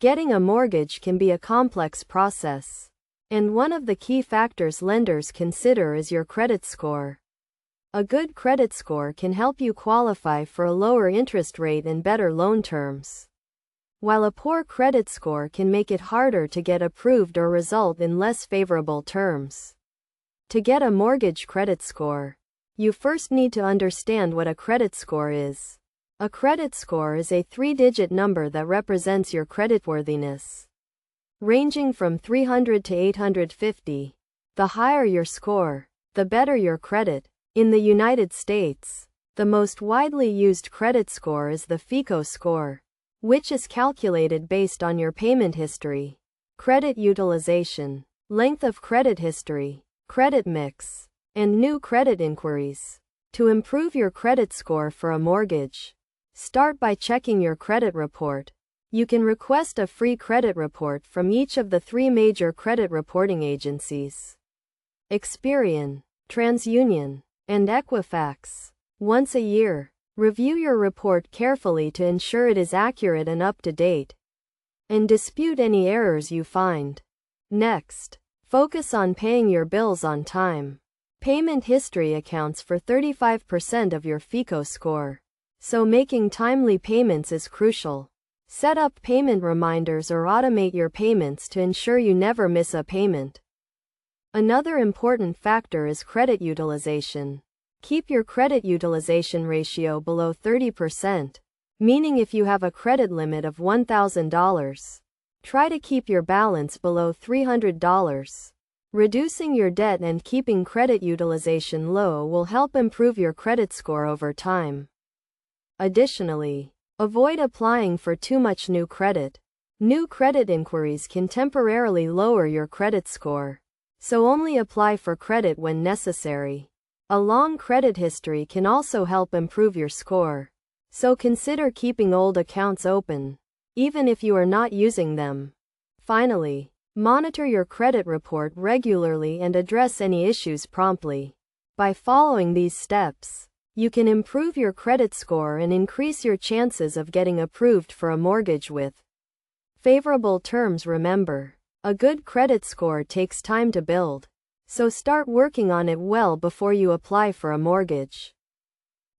Getting a mortgage can be a complex process, and one of the key factors lenders consider is your credit score. A good credit score can help you qualify for a lower interest rate and better loan terms, while a poor credit score can make it harder to get approved or result in less favorable terms. To get a mortgage credit score, you first need to understand what a credit score is. A credit score is a 3-digit number that represents your creditworthiness, ranging from 300 to 850. The higher your score, the better your credit. In the United States, the most widely used credit score is the FICO score, which is calculated based on your payment history, credit utilization, length of credit history, credit mix, and new credit inquiries. To improve your credit score for a mortgage, start by checking your credit report. You can request a free credit report from each of the 3 major credit reporting agencies: Experian, TransUnion, and Equifax. Once a year, review your report carefully to ensure it is accurate and up to date, and dispute any errors you find. Next, focus on paying your bills on time. Payment history accounts for 35% of your FICO score, so making timely payments is crucial. Set up payment reminders or automate your payments to ensure you never miss a payment. Another important factor is credit utilization. Keep your credit utilization ratio below 30%, meaning if you have a credit limit of $1,000, try to keep your balance below $300. Reducing your debt and keeping credit utilization low will help improve your credit score over time. Additionally, avoid applying for too much new credit. New credit inquiries can temporarily lower your credit score, so only apply for credit when necessary. A long credit history can also help improve your score, so consider keeping old accounts open, even if you are not using them. Finally, monitor your credit report regularly and address any issues promptly. By following these steps, you can improve your credit score and increase your chances of getting approved for a mortgage with favorable terms. Remember, a good credit score takes time to build, so start working on it well before you apply for a mortgage.